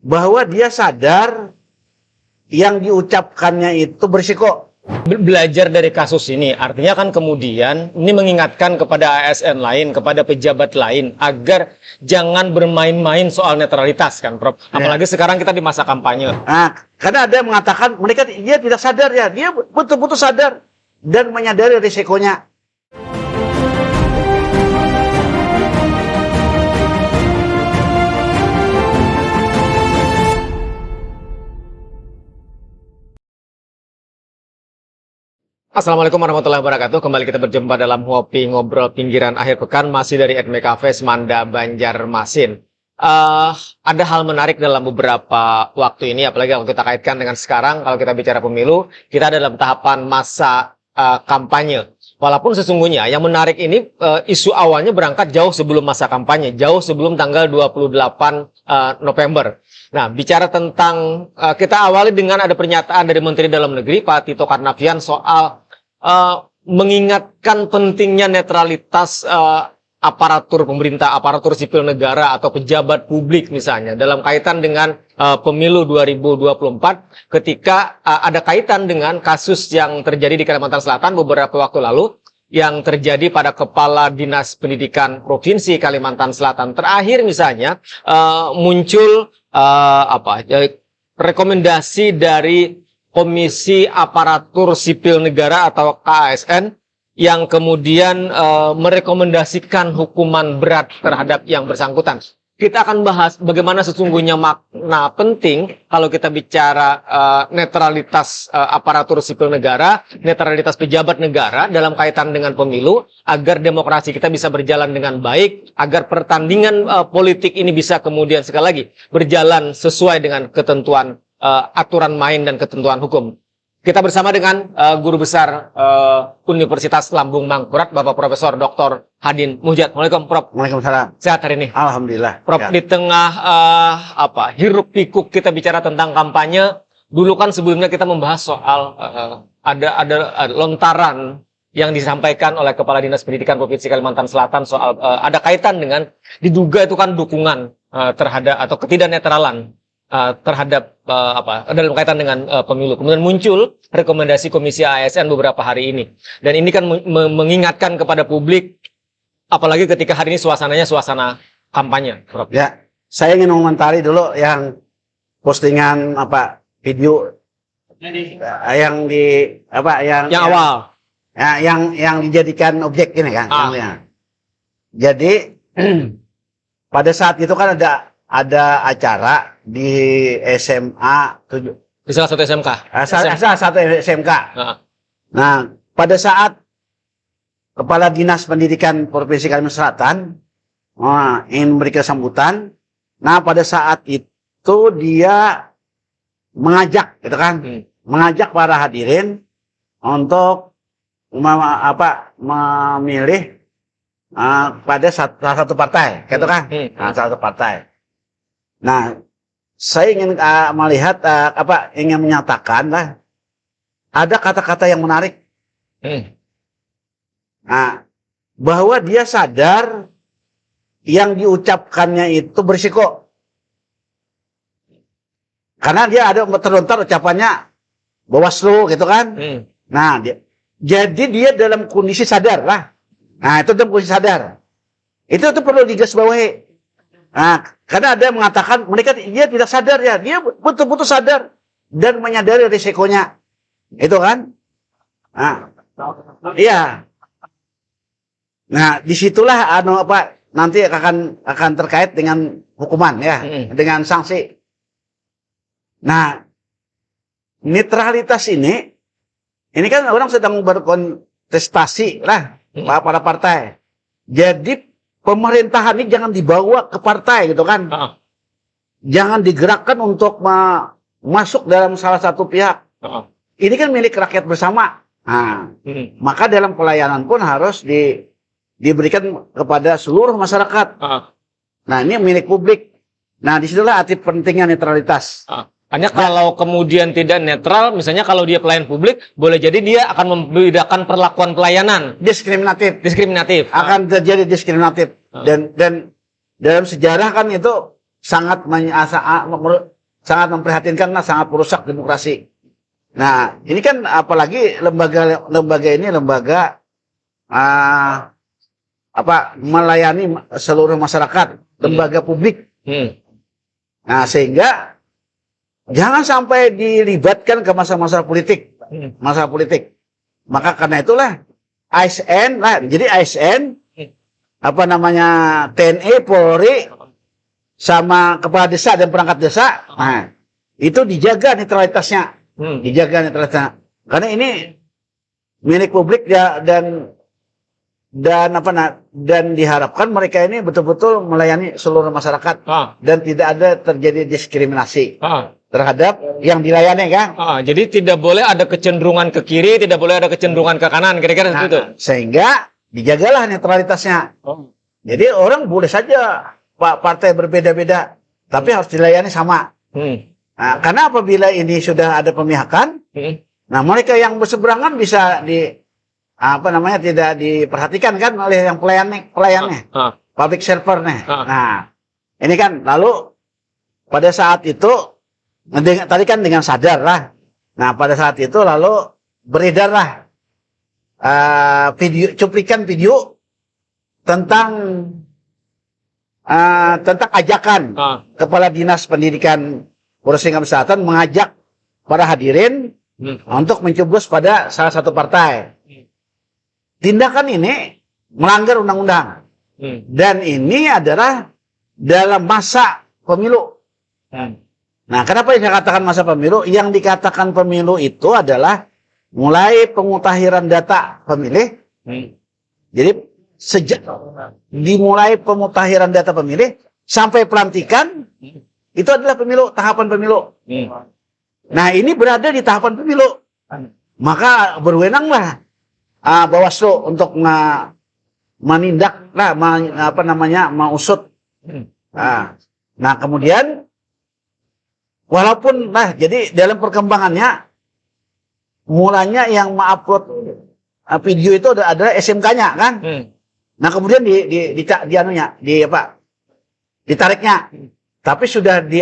bahwa dia sadar yang diucapkannya itu berisiko. Belajar dari kasus ini, artinya kan kemudian ini mengingatkan kepada ASN lain, kepada pejabat lain, agar jangan bermain-main soal netralitas kan, Prof. Apalagi sekarang kita di masa kampanye. Nah, karena ada yang mengatakan mereka dia tidak sadar ya, dia betul-betul sadar dan menyadari risikonya. Assalamualaikum warahmatullahi wabarakatuh. Kembali kita berjumpa dalam Ngopi Ngobrol Pinggiran Akhir Pekan, masih dari Edme Cafe Semanda Banjarmasin. Ada hal menarik dalam beberapa waktu ini, apalagi kalau kita kaitkan dengan sekarang, kalau kita bicara pemilu, kita ada dalam tahapan masa kampanye. Walaupun sesungguhnya yang menarik ini, isu awalnya berangkat jauh sebelum masa kampanye, jauh sebelum tanggal 28 November. Nah, bicara tentang, kita awali dengan ada pernyataan dari Menteri Dalam Negeri, Pak Tito Karnavian, soal mengingatkan pentingnya netralitas aparatur pemerintah, aparatur sipil negara, atau pejabat publik misalnya, dalam kaitan dengan pemilu 2024, ketika ada kaitan dengan kasus yang terjadi di Kalimantan Selatan beberapa waktu lalu, yang terjadi pada Kepala Dinas Pendidikan Provinsi Kalimantan Selatan. Terakhir misalnya muncul rekomendasi dari Komisi Aparatur Sipil Negara atau KASN yang kemudian merekomendasikan hukuman berat terhadap yang bersangkutan. Kita akan bahas bagaimana sesungguhnya makna penting kalau kita bicara netralitas aparatur sipil negara, netralitas pejabat negara dalam kaitan dengan pemilu, agar demokrasi kita bisa berjalan dengan baik, agar pertandingan politik ini bisa kemudian sekali lagi berjalan sesuai dengan ketentuan aturan main dan ketentuan hukum. Kita bersama dengan Guru Besar Universitas Lambung Mangkurat, Bapak Profesor Dr. Hadin Muhjad. Waalaikumsalam, Prof. Waalaikumsalam. Sehat hari ini? Alhamdulillah. Prof, di tengah hiruk pikuk kita bicara tentang kampanye, dulu kan sebelumnya kita membahas soal ada lontaran yang disampaikan oleh Kepala Dinas Pendidikan Provinsi Kalimantan Selatan soal ada kaitan dengan diduga itu kan dukungan terhadap atau ketidaknetralan terhadap dalam kaitan dengan pemilu. Kemudian muncul rekomendasi Komisi ASN beberapa hari ini. Dan ini kan mengingatkan kepada publik, apalagi ketika hari ini suasananya suasana kampanye, Prof. Ya, saya ingin mengomentari dulu yang postingan video yang awal. Ya, yang dijadikan objek ini kan. Jadi pada saat itu kan ada acara di SMA 7. Di salah satu SMK. Salah satu SMK. Nah, pada saat Kepala Dinas Pendidikan Provinsi Kalimantan Selatan ingin memberikan sambutan, nah pada saat itu dia mengajak, gitu kan, mengajak para hadirin untuk memilih pada salah satu partai, gitu kan, salah satu partai. Nah, saya ingin melihat ingin menyatakan lah, ada kata-kata yang menarik. Nah, bahwa dia sadar yang diucapkannya itu berisiko. Karena dia ada terlontar ucapannya Bawaslu gitu kan. Nah, jadi dia dalam kondisi sadar lah. Nah, itu dalam kondisi sadar. Itu perlu digarisbawahi. Nah, karena ada yang mengatakan mereka dia tidak sadar ya, dia betul-betul sadar dan menyadari risikonya. Itu kan? Nah, iya. Nah, disitulah nanti akan terkait dengan hukuman ya, dengan sanksi. Nah, netralitas ini kan orang sedang berkontestasi lah para partai. Jadi pemerintahan ini jangan dibawa ke partai gitu kan. Jangan digerakkan untuk masuk dalam salah satu pihak. Ini kan milik rakyat bersama. Nah, maka dalam pelayanan pun harus diberikan kepada seluruh masyarakat. Nah, ini milik publik. Nah, disitulah arti pentingnya netralitas. Hanya kalau kemudian tidak netral, misalnya kalau dia pelayan publik, boleh jadi dia akan membedakan perlakuan pelayanan. Diskriminatif. Diskriminatif. Akan terjadi diskriminatif. Dan dalam sejarah kan itu sangat sangat memprihatinkan, sangat merusak demokrasi. Nah, ini kan apalagi lembaga ini lembaga melayani seluruh masyarakat, lembaga publik. Nah, sehingga jangan sampai dilibatkan ke masalah politik. Maka karena itulah ASN lah, jadi ASN TNI, Polri sama kepala desa dan perangkat desa, nah itu dijaga netralitasnya. Karena ini milik publik ya, dan diharapkan mereka ini betul-betul melayani seluruh masyarakat dan tidak ada terjadi diskriminasi terhadap yang dilayani kan. Jadi tidak boleh ada kecenderungan ke kiri, tidak boleh ada kecenderungan ke kanan, kira-kira seperti itu. Sehingga dijagalah netralitasnya. Jadi orang boleh saja partai berbeda-beda, tapi harus dilayani sama. Nah, karena apabila ini sudah ada pemihakan, nah mereka yang berseberangan bisa tidak diperhatikan kan oleh yang pelayannya, public servernya. Nah, ini kan lalu pada saat itu tadi kan dengan sadar lah. Nah, pada saat itu lalu beredarlah cuplikan video tentang ajakan Kepala Dinas Pendidikan Provinsi Selatan mengajak para hadirin untuk mencoblos pada salah satu partai. Tindakan ini melanggar undang-undang. Dan ini adalah dalam masa pemilu. Nah, kenapa saya katakan masa pemilu? Yang dikatakan pemilu itu adalah mulai pemutahiran data pemilih. Jadi sejak dimulai pemutahiran data pemilih sampai pelantikan, itu adalah pemilu, tahapan pemilu. Nah, ini berada di tahapan pemilu. Maka berwenanglah Bawaslu untuk menindak mengusut. Nah, kemudian walaupun jadi dalam perkembangannya mulanya yang mengupload video itu adalah SMK-nya kan. Nah, kemudian ditariknya. Tapi sudah di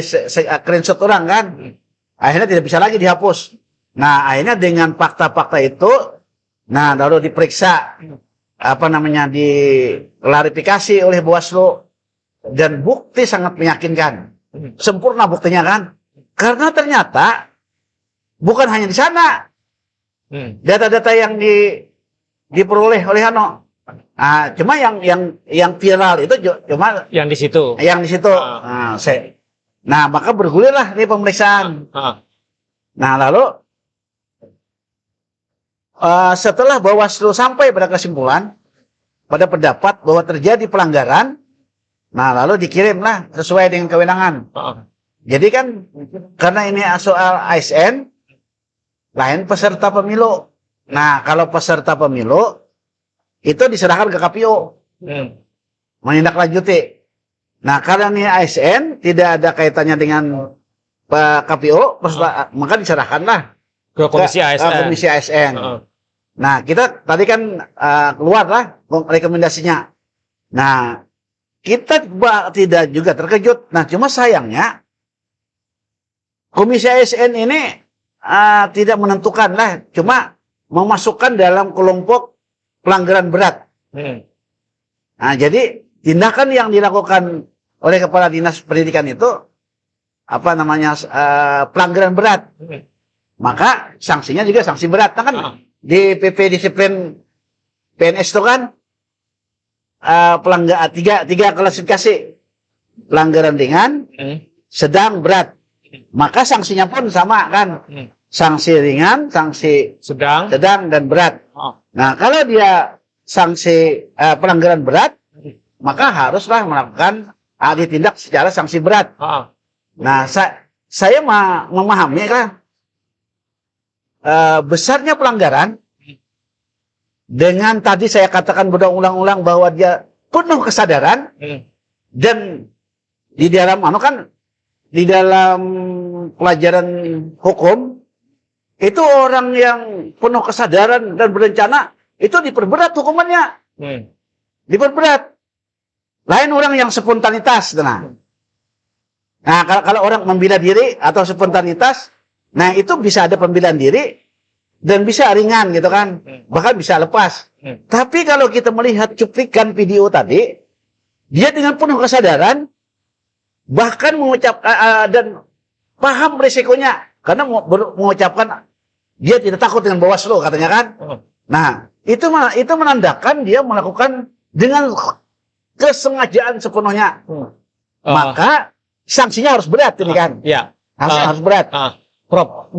screenshot orang kan. Akhirnya tidak bisa lagi dihapus. Nah, akhirnya dengan fakta-fakta itu, nah lalu diperiksa, diklarifikasi oleh Bawaslu, dan bukti sangat meyakinkan. Sempurna buktinya kan. Karena ternyata bukan hanya di sana. Data-data yang diperoleh oleh cuma yang viral itu cuma yang di situ. Nah, maka bergulirlah nih pemeriksaan. Nah, lalu setelah Bawaslu sampai pada kesimpulan, pada pendapat bahwa terjadi pelanggaran, nah lalu dikirimlah sesuai dengan kewenangan. Jadi kan karena ini soal ASN, lain peserta pemilu. Nah, kalau peserta pemilu itu diserahkan ke KPU menindaklanjuti. Nah, karena ini ASN tidak ada kaitannya dengan KPU, maka diserahkanlah ke Komisi ASN. Nah, kita tadi kan keluarlah rekomendasinya. Nah, kita tidak juga terkejut. Nah, cuma sayangnya Komisi ASN ini tidak menentukan lah, cuma memasukkan dalam kelompok pelanggaran berat. Nah, jadi tindakan yang dilakukan oleh Kepala Dinas Pendidikan itu pelanggaran berat. Maka sanksinya juga sanksi berat. Nah, kan di PP Disiplin PNS itu kan tiga klasifikasi, pelanggaran ringan, sedang, berat. Maka sanksinya pun sama kan, sanksi ringan, sanksi sedang dan berat. Nah, kalau dia sanksi pelanggaran berat, maka haruslah melakukan ditindak secara sanksi berat. Nah, saya memahami kan besarnya pelanggaran dengan tadi saya katakan berulang-ulang bahwa dia penuh kesadaran, dan di dalam pelajaran hukum itu orang yang penuh kesadaran dan berencana itu diperberat hukumannya. Diperberat. Lain orang yang spontanitas, Nah, kalau orang membela diri atau spontanitas, nah itu bisa ada pembelaan diri dan bisa ringan gitu kan, bahkan bisa lepas. Tapi kalau kita melihat cuplikan video tadi, dia dengan penuh kesadaran, bahkan dan paham resikonya, karena mengucapkan dia tidak takut dengan Bawaslu katanya kan. Nah, itu menandakan dia melakukan dengan kesengajaan sepenuhnya. Maka sanksinya harus berat ini kan. Ya. Harus berat. Prof,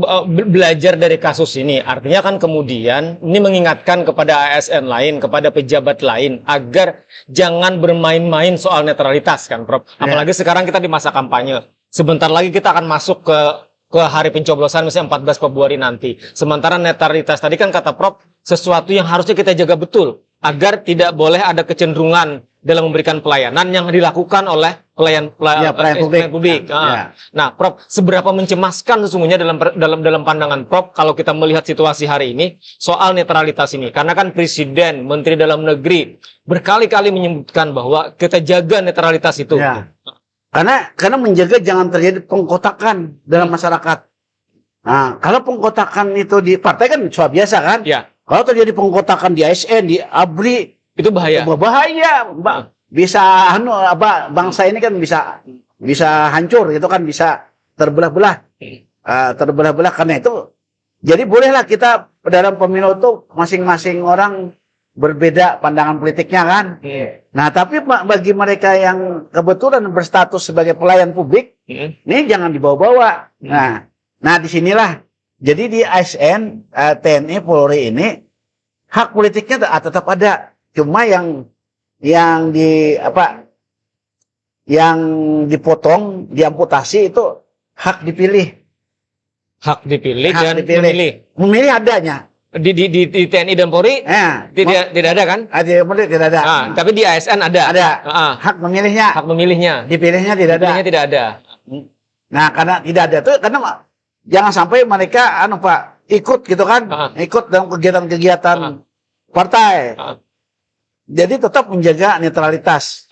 belajar dari kasus ini, artinya kan kemudian ini mengingatkan kepada ASN lain, kepada pejabat lain, agar jangan bermain-main soal netralitas kan, Prof. Apalagi sekarang kita di masa kampanye. Sebentar lagi kita akan masuk ke hari pencoblosan, misalnya 14 Februari nanti. Sementara netralitas tadi kan kata Prof, sesuatu yang harusnya kita jaga betul, agar tidak boleh ada kecenderungan dalam memberikan pelayanan yang dilakukan oleh pelayan publik. Nah, Prof, seberapa mencemaskan sesungguhnya dalam pandangan Prof kalau kita melihat situasi hari ini soal netralitas ini? Karena kan Presiden, Menteri Dalam Negeri berkali-kali menyebutkan bahwa kita jaga netralitas itu. Ya. Karena menjaga jangan terjadi pengkotakan dalam masyarakat. Nah, kalau pengkotakan itu di partai kan soal biasa kan? Ya. Kalau terjadi pengkotakan di ASN, di ABRI, itu bahaya. Bahaya, bisa bangsa ini kan bisa hancur gitu kan, bisa terbelah-belah. Terbelah-belah karena itu. Jadi bolehlah kita dalam pemilu itu masing-masing orang berbeda pandangan politiknya kan. Nah, tapi bagi mereka yang kebetulan berstatus sebagai pelayan publik, ini jangan dibawa-bawa. Nah, disinilah. Jadi di ASN, TNI, Polri ini hak politiknya tetap ada. Cuma yang dipotong, diamputasi itu hak dipilih. Hak dipilih dan memilih. Memilih adanya. Di TNI dan Polri tidak ada kan? Tidak ada. Tapi di ASN ada. Ada. Hak memilihnya. Hak memilihnya. Dipilihnya tidak ada. Dipilihnya tidak ada. Nah, karena tidak ada itu karena jangan sampai mereka ikut gitu kan, ikut dalam kegiatan-kegiatan partai. Jadi tetap menjaga netralitas.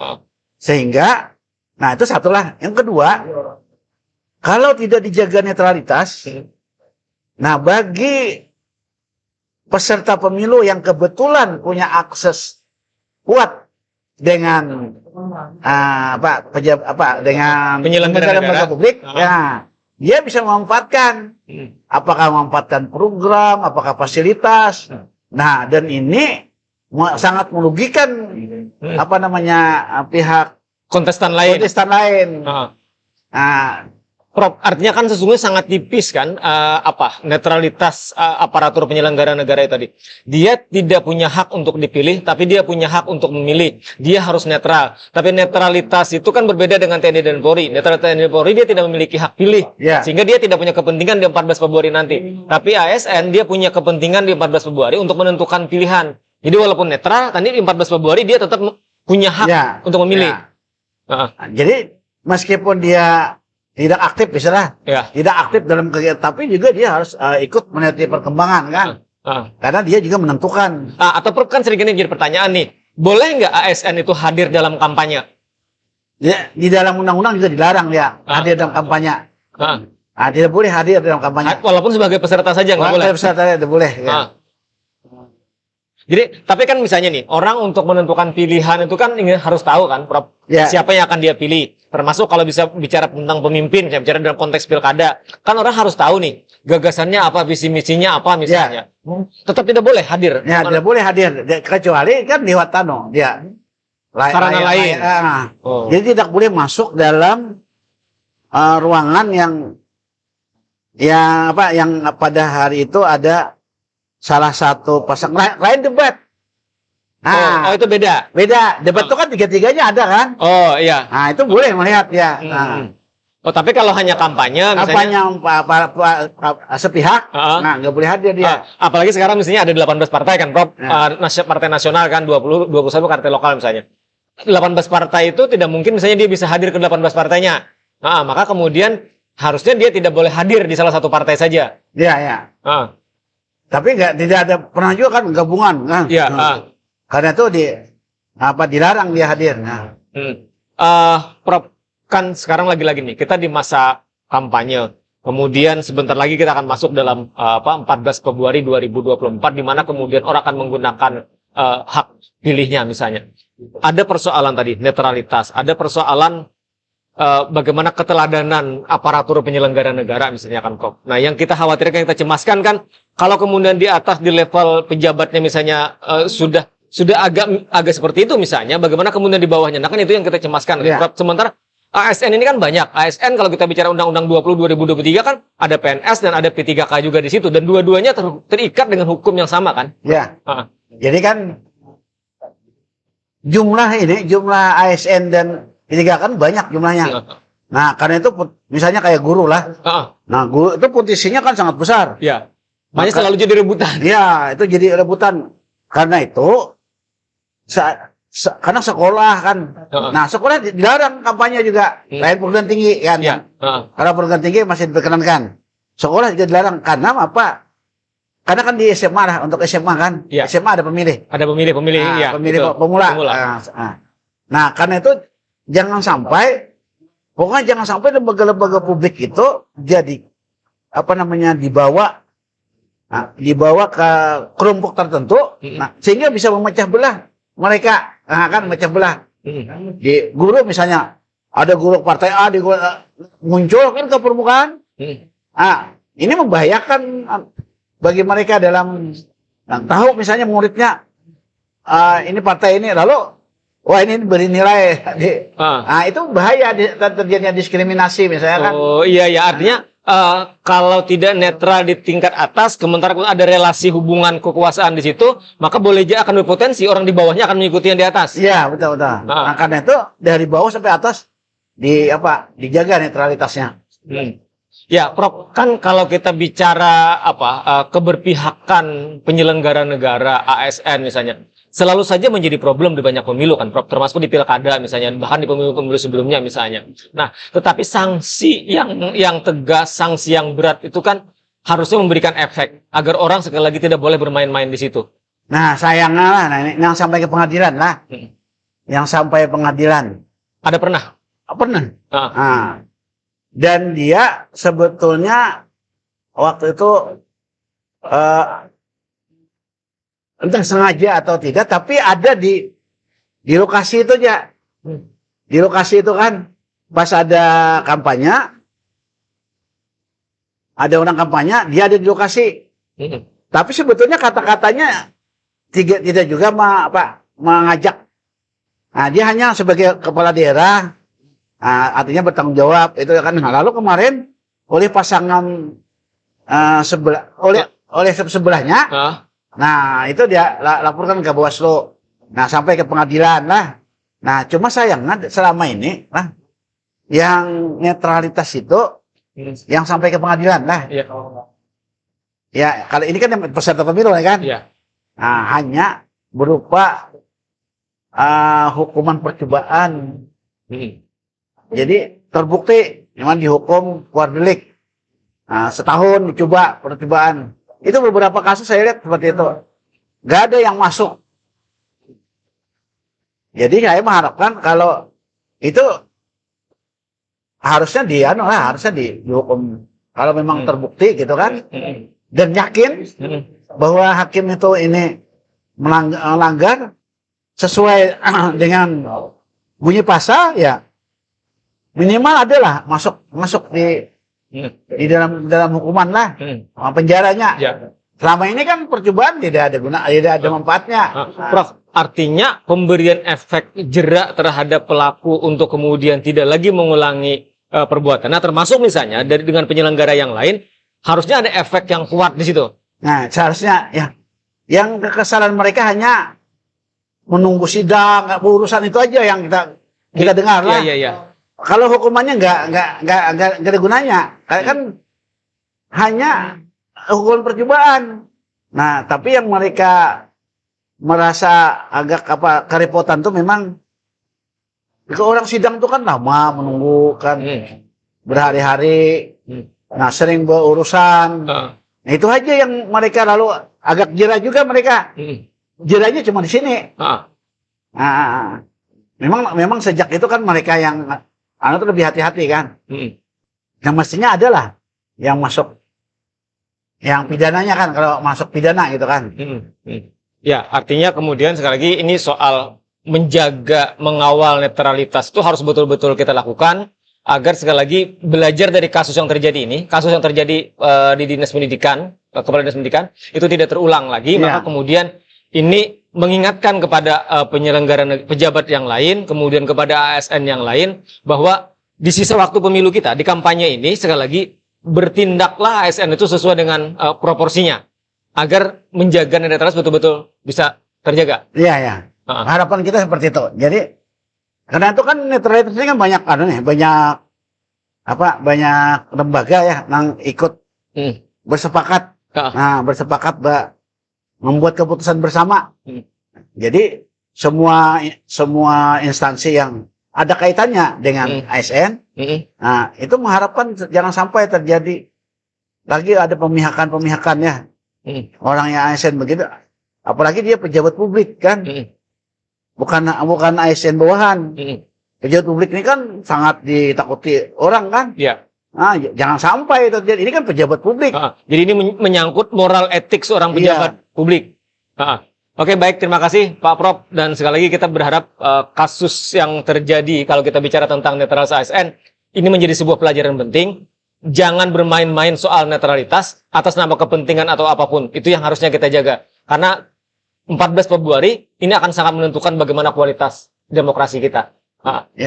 Sehingga, nah itu satulah. Yang kedua, kalau tidak dijaga netralitas, nah bagi peserta pemilu yang kebetulan punya akses kuat dengan dengan penyelenggara negara publik, ya dia bisa memanfaatkan, apakah memanfaatkan program, apakah fasilitas. Nah, dan ini sangat merugikan pihak kontestan lain. Prof, artinya kan sesungguhnya sangat tipis kan netralitas aparatur penyelenggara negara itu tadi. Dia tidak punya hak untuk dipilih, tapi dia punya hak untuk memilih. Dia harus netral. Tapi netralitas itu kan berbeda dengan TNI dan Polri. Netralitas TNI dan Polri dia tidak memiliki hak pilih, sehingga dia tidak punya kepentingan di 14 Februari nanti. Tapi ASN dia punya kepentingan di 14 Februari untuk menentukan pilihan. Jadi walaupun netral, tadi di 14 Februari dia tetap punya hak untuk memilih. Jadi meskipun dia tidak aktif misalnya, tidak aktif dalam kegiatan, tapi juga dia harus ikut meneliti perkembangan kan, karena dia juga menentukan. Atau kan sering jadi pertanyaan nih, boleh nggak ASN itu hadir dalam kampanye? Ya, di dalam undang-undang juga dilarang ya hadir dalam kampanye. Tidak boleh hadir dalam kampanye. Walaupun sebagai peserta saja nggak boleh. Peserta tidak boleh. Ya. Jadi, tapi kan misalnya nih, orang untuk menentukan pilihan itu kan harus tahu kan, Prof, siapa yang akan dia pilih. Termasuk kalau bisa bicara tentang pemimpin, bicara dalam konteks pilkada, kan orang harus tahu nih, gagasannya apa, visi misinya apa misalnya. Tetap tidak boleh hadir. Ya, tidak boleh hadir, kecuali kan lewat dia sarana lain. Jadi tidak boleh masuk dalam ruangan yang pada hari itu ada salah satu pasang lain debat. Nah, itu beda. Debat itu kan tiga-tiganya ada kan? Oh iya. Nah, itu boleh melihat ya. Tapi kalau hanya kampanye misalnya sepihak, nah nggak boleh hadir dia. Apalagi sekarang misalnya ada 18 partai kan, Prof. Partai nasional kan 21 partai lokal misalnya. 18 partai itu tidak mungkin misalnya dia bisa hadir ke 18 partainya. Maka kemudian harusnya dia tidak boleh hadir di salah satu partai saja. Iya. Tapi tidak ada pernah juga kan gabungan kan? Iya. Karena itu dilarang dia hadir. Prof, kan sekarang lagi-lagi nih kita di masa kampanye. Kemudian sebentar lagi kita akan masuk dalam 14 Februari 2024 di mana kemudian orang akan menggunakan hak pilihnya misalnya. Ada persoalan tadi netralitas, ada persoalan bagaimana keteladanan aparatur penyelenggara negara misalnya kan Prof. Nah, yang kita khawatirkan, kita cemaskan kan kalau kemudian di atas di level pejabatnya misalnya sudah agak seperti itu misalnya, bagaimana kemudian di bawahnya? Nah, kan itu yang kita cemaskan. Ya. Prof. Sementara ASN ini kan banyak. ASN kalau kita bicara Undang-Undang 20 2023 kan ada PNS dan ada P3K juga di situ dan dua-duanya terikat dengan hukum yang sama kan? Ya. Jadi kan jumlah ASN dan P3K kan banyak jumlahnya. Nah, karena itu misalnya kayak guru lah. Nah, guru itu posisinya kan sangat besar. Ya. Makanya selalu jadi rebutan. Ya, itu jadi rebutan. Karena itu karena sekolah kan. Nah, sekolah dilarang kampanye juga. Lain perguruan tinggi kan. Ya. Karena perguruan tinggi masih diperkenankan. Sekolah juga dilarang. Karena apa? Karena kan di SMA lah, untuk SMA kan. Ya. SMA ada pemilih. Ada pemilih Nah, ya. pemilih betul. pemula. Pemula. Nah, karena itu jangan sampai, pokoknya jangan sampai lembaga-lembaga publik itu jadi dibawa ke kelompok tertentu, nah, sehingga bisa memecah belah mereka, memecah belah. Di guru misalnya ada guru partai A muncul kan ke permukaan. Ini membahayakan bagi mereka dalam tahu misalnya muridnya ini partai ini, lalu wah ini beri nilai. Nah, itu bahaya terjadinya diskriminasi misalnya kan. Oh iya ya, artinya kalau tidak netral di tingkat atas, sementara ada relasi hubungan kekuasaan di situ, maka boleh aja akan berpotensi orang di bawahnya akan mengikuti yang di atas. Iya, betul. Nah, karena itu dari bawah sampai atas dijaga netralitasnya. Ya, Prof, kan kalau kita bicara keberpihakan penyelenggara negara ASN misalnya, selalu saja menjadi problem di banyak pemilu kan, Prof, termasuk di pilkada misalnya, bahkan di pemilu-pemilu sebelumnya misalnya. Nah, tetapi sanksi yang tegas, sanksi yang berat itu kan harusnya memberikan efek agar orang sekali lagi tidak boleh bermain-main di situ. Nah, sayangnya lah, ini yang sampai ke pengadilan lah. Yang sampai pengadilan. Ada pernah? Pernah. Dan dia sebetulnya waktu itu entah sengaja atau tidak, tapi ada di lokasi itu aja. Di lokasi itu kan pas ada kampanye, ada orang kampanye, dia ada di lokasi. Tapi sebetulnya kata-katanya tidak juga mengajak. Nah, dia hanya sebagai kepala daerah, artinya bertanggung jawab itu kan. Nah, lalu kemarin oleh pasangan oleh sebelahnya, nah itu dia laporkan ke Bawaslu. Nah, sampai ke pengadilan lah. Nah, cuma sayangnya selama ini lah yang netralitas itu yang sampai ke pengadilan lah. Ya, kalau ini kan peserta pemilu ya kan. Nah, hanya berupa hukuman percobaan. Jadi terbukti memang dihukum keluar delik. Nah, setahun dicoba percobaan. Itu beberapa kasus saya lihat seperti itu. Gak ada yang masuk. Jadi saya mengharapkan kalau itu harusnya dihukum kalau memang terbukti gitu kan. Dan yakin bahwa hakim itu ini melanggar sesuai dengan bunyi pasal, ya minimal adalah masuk di dalam hukuman lah, penjaranya. Selama ini kan percobaan tidak ada manfaatnya. Prof, artinya pemberian efek jerak terhadap pelaku untuk kemudian tidak lagi mengulangi perbuatan. Nah, termasuk misalnya dengan penyelenggara yang lain, harusnya ada efek yang kuat di situ. Nah, seharusnya ya, yang kesalahan mereka hanya menunggu sidang, urusan itu aja yang kita dengar lah. Kalau hukumannya nggak ada gunanya, kan hanya hukuman percobaan. Nah, tapi yang mereka merasa agak kerepotan tuh memang ke orang sidang tuh kan lama menunggu kan, berhari-hari. Nah, sering berurusan. Nah, itu aja yang mereka lalu agak jera juga mereka. Jeranya cuma di sini. Nah, memang sejak itu kan mereka yang Anak tuh lebih hati-hati kan. Yang mestinya adalah yang masuk, yang pidananya kan, kalau masuk pidana gitu kan. Ya, artinya kemudian sekali lagi ini soal menjaga, mengawal netralitas itu harus betul-betul kita lakukan agar sekali lagi belajar dari kasus yang terjadi ini, kasus yang terjadi di Dinas Pendidikan, Kepala Dinas Pendidikan, itu tidak terulang lagi, maka kemudian ini mengingatkan kepada penyelenggara pejabat yang lain, kemudian kepada ASN yang lain, bahwa di sisa waktu pemilu kita, di kampanye ini, sekali lagi, bertindaklah ASN itu sesuai dengan proporsinya, agar menjaga netralitas betul-betul bisa terjaga. Iya, ya. Harapan kita seperti itu. Jadi, karena itu kan netralitas ini kan banyak, banyak lembaga ya, yang ikut bersepakat. Nah, bersepakat membuat keputusan bersama. Jadi semua instansi yang ada kaitannya dengan ASN, nah itu mengharapkan jangan sampai terjadi lagi ada pemihakan ya. Orang yang ASN begitu, apalagi dia pejabat publik kan, bukan ASN bawahan. Pejabat publik ini kan sangat ditakuti orang kan. Iya. Nah, jangan sampai terjadi. Ini kan pejabat publik. Jadi ini menyangkut moral etik seorang pejabat publik. Oke, baik. Terima kasih Pak Prof. Dan sekali lagi kita berharap kasus yang terjadi kalau kita bicara tentang netralitas ASN, ini menjadi sebuah pelajaran penting. Jangan bermain-main soal netralitas atas nama kepentingan atau apapun. Itu yang harusnya kita jaga. Karena 14 Februari ini akan sangat menentukan bagaimana kualitas demokrasi kita.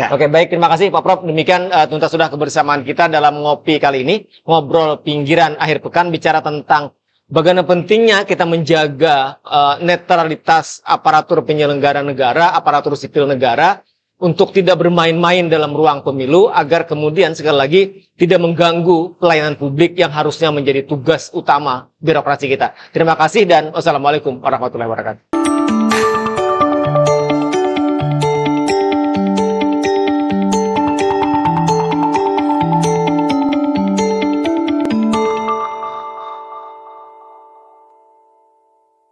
Oke, baik, terima kasih Pak Prof. Demikian tuntas sudah kebersamaan kita dalam ngopi kali ini, ngobrol pinggiran akhir pekan, bicara tentang bagaimana pentingnya kita menjaga netralitas aparatur penyelenggara negara, aparatur sipil negara, untuk tidak bermain-main dalam ruang pemilu, agar kemudian sekali lagi tidak mengganggu pelayanan publik yang harusnya menjadi tugas utama birokrasi kita. Terima kasih dan wassalamualaikum warahmatullahi wabarakatuh.